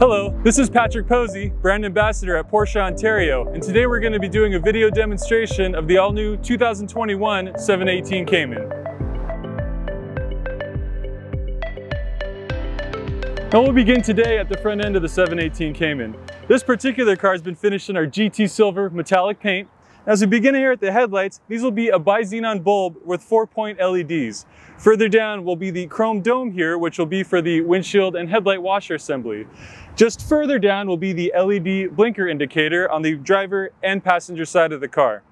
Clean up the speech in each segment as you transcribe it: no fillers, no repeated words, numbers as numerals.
Hello, this is Patrick Posey, brand ambassador at Porsche Ontario, and today we're going to be doing a video demonstration of the all-new 2021 718 Cayman. Now we'll begin today at the front end of the 718 Cayman. This particular car has been finished in our GT Silver metallic paint. As we begin here at the headlights, these will be a bi-xenon bulb with 4-point LEDs. Further down will be the chrome dome here, which will be for the windshield and headlight washer assembly. Just further down will be the LED blinker indicator on the driver and passenger side of the car.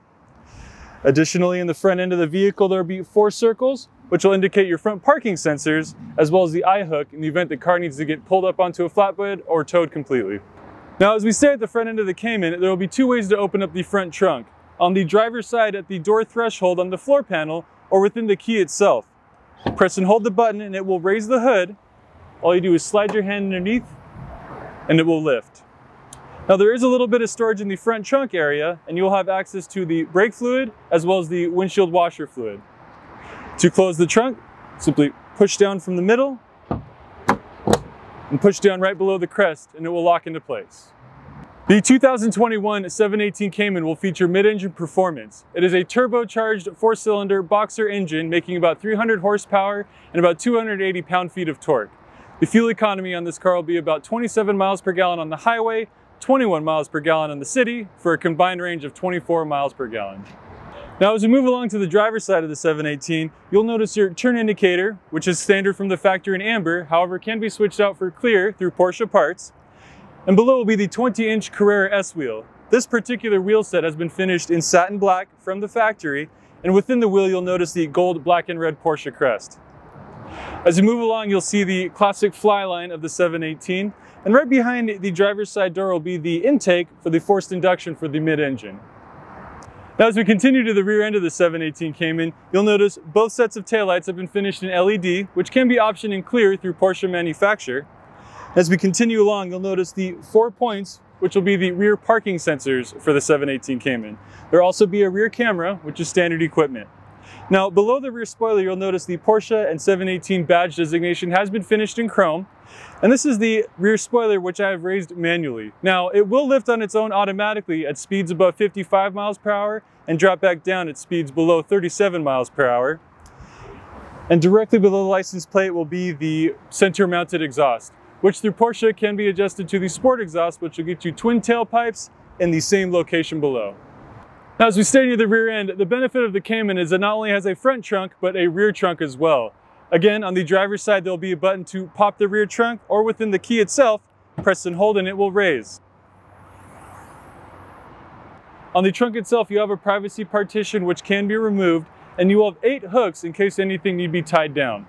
Additionally, in the front end of the vehicle, there will be 4 circles, which will indicate your front parking sensors, as well as the eye hook in the event the car needs to get pulled up onto a flatbed or towed completely. Now, as we say at the front end of the Cayman, there will be 2 ways to open up the front trunk. On the driver's side at the door threshold on the floor panel or within the key itself. Press and hold the button and it will raise the hood. All you do is slide your hand underneath and it will lift. Now there is a little bit of storage in the front trunk area and you'll have access to the brake fluid as well as the windshield washer fluid. To close the trunk, simply push down from the middle and push down right below the crest and it will lock into place. The 2021 718 Cayman will feature mid-engine performance. It is a turbocharged 4-cylinder boxer engine making about 300 horsepower and about 280 pound-feet of torque. The fuel economy on this car will be about 27 miles per gallon on the highway, 21 miles per gallon in the city, for a combined range of 24 miles per gallon. Now as we move along to the driver's side of the 718, you'll notice your turn indicator, which is standard from the factory in amber, however can be switched out for clear through Porsche parts. And below will be the 20-inch Carrera S wheel. This particular wheel set has been finished in satin black from the factory, and within the wheel you'll notice the gold, black and red Porsche crest. As you move along, you'll see the classic fly line of the 718, and right behind the driver's side door will be the intake for the forced induction for the mid-engine. Now as we continue to the rear end of the 718 Cayman, you'll notice both sets of taillights have been finished in LED, which can be optioned in clear through Porsche manufacture. As we continue along, you'll notice the 4 points, which will be the rear parking sensors for the 718 Cayman. There'll also be a rear camera, which is standard equipment. Now, below the rear spoiler, you'll notice the Porsche and 718 badge designation has been finished in chrome. And this is the rear spoiler, which I have raised manually. Now, it will lift on its own automatically at speeds above 55 miles per hour and drop back down at speeds below 37 miles per hour. And directly below the license plate will be the center-mounted exhaust, which through Porsche can be adjusted to the Sport exhaust, which will get you twin tailpipes in the same location below. Now as we stay near the rear end, the benefit of the Cayman is it not only has a front trunk, but a rear trunk as well. Again, on the driver's side, there'll be a button to pop the rear trunk, or within the key itself, press and hold and it will raise. On the trunk itself, you have a privacy partition which can be removed, and you will have 8 hooks in case anything need be tied down.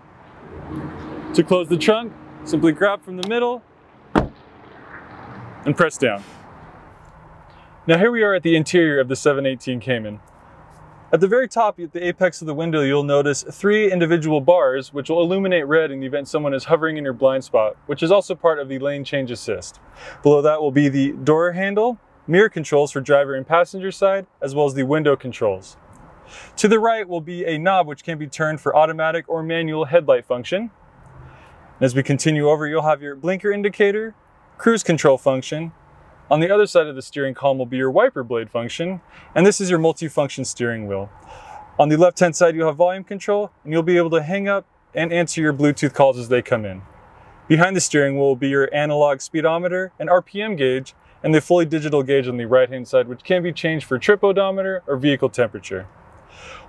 To close the trunk, simply grab from the middle and press down. Now here we are at the interior of the 718 Cayman. At the very top, at the apex of the window, you'll notice 3 individual bars which will illuminate red in the event someone is hovering in your blind spot, which is also part of the lane change assist. Below that will be the door handle, mirror controls for driver and passenger side, as well as the window controls. To the right will be a knob which can be turned for automatic or manual headlight function. As we continue over, you'll have your blinker indicator, cruise control function. On the other side of the steering column will be your wiper blade function, and this is your multi-function steering wheel. On the left-hand side, you'll have volume control, and you'll be able to hang up and answer your Bluetooth calls as they come in. Behind the steering wheel will be your analog speedometer and RPM gauge, and the fully digital gauge on the right-hand side, which can be changed for trip odometer or vehicle temperature.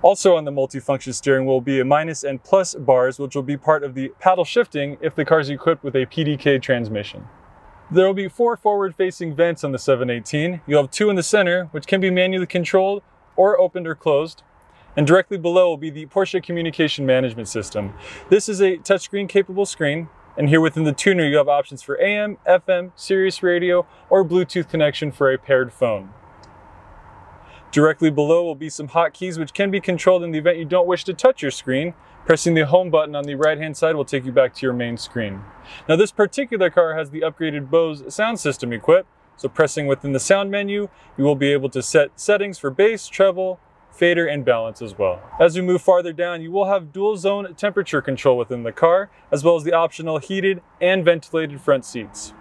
Also on the multi-function steering wheel will be a minus and plus bars, which will be part of the paddle shifting if the car is equipped with a PDK transmission. There will be 4 forward-facing vents on the 718. You'll have 2 in the center, which can be manually controlled or opened or closed. And directly below will be the Porsche Communication Management System. This is a touchscreen capable screen, and here within the tuner you have options for AM, FM, Sirius radio, or Bluetooth connection for a paired phone. Directly below will be some hotkeys which can be controlled in the event you don't wish to touch your screen. Pressing the home button on the right hand side will take you back to your main screen. Now this particular car has the upgraded Bose sound system equipped, so pressing within the sound menu, you will be able to set settings for bass, treble, fader, and balance as well. As we move farther down, you will have dual zone temperature control within the car, as well as the optional heated and ventilated front seats.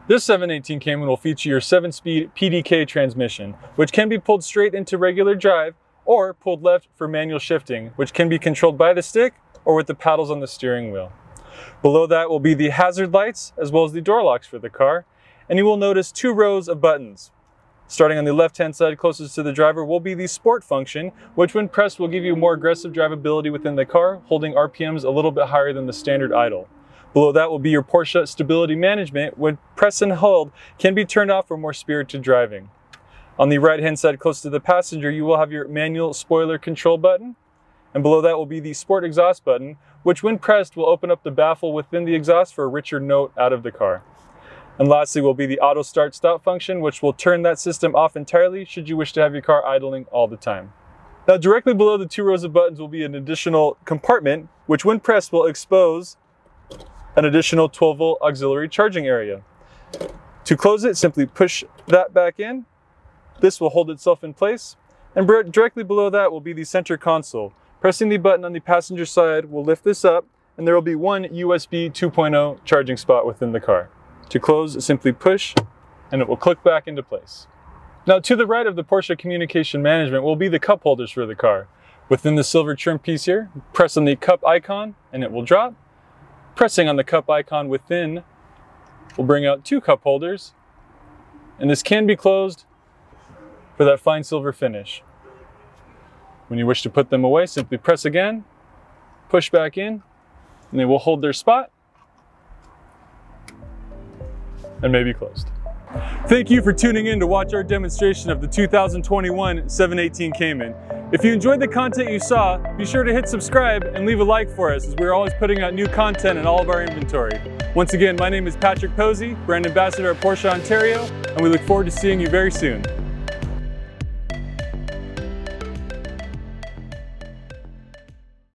This 718 Cayman will feature your 7-speed PDK transmission, which can be pulled straight into regular drive or pulled left for manual shifting, which can be controlled by the stick or with the paddles on the steering wheel. Below that will be the hazard lights as well as the door locks for the car, and you will notice 2 rows of buttons. Starting on the left-hand side closest to the driver will be the Sport function, which when pressed will give you more aggressive drivability within the car, holding RPMs a little bit higher than the standard idle. Below that will be your Porsche stability management, when press and hold can be turned off for more spirited driving. On the right-hand side close to the passenger, you will have your manual spoiler control button, and below that will be the Sport exhaust button, which when pressed will open up the baffle within the exhaust for a richer note out of the car. And lastly will be the auto start stop function, which will turn that system off entirely should you wish to have your car idling all the time. Now directly below the 2 rows of buttons will be an additional compartment, which when pressed will expose an additional 12-volt auxiliary charging area. To close it, simply push that back in. This will hold itself in place. And directly below that will be the center console. Pressing the button on the passenger side will lift this up, and there will be one USB 2.0 charging spot within the car. To close, simply push, and it will click back into place. Now to the right of the Porsche communication management will be the cup holders for the car. Within the silver trim piece here, press on the cup icon and it will drop. Pressing on the cup icon within will bring out 2 cup holders, and this can be closed for that fine silver finish. When you wish to put them away, simply press again, push back in, and they will hold their spot and may be closed. Thank you for tuning in to watch our demonstration of the 2021 718 Cayman. If you enjoyed the content you saw, be sure to hit subscribe and leave a like for us, as we're always putting out new content in all of our inventory. Once again, my name is Patrick Posey, brand ambassador at Porsche Ontario, and we look forward to seeing you very soon.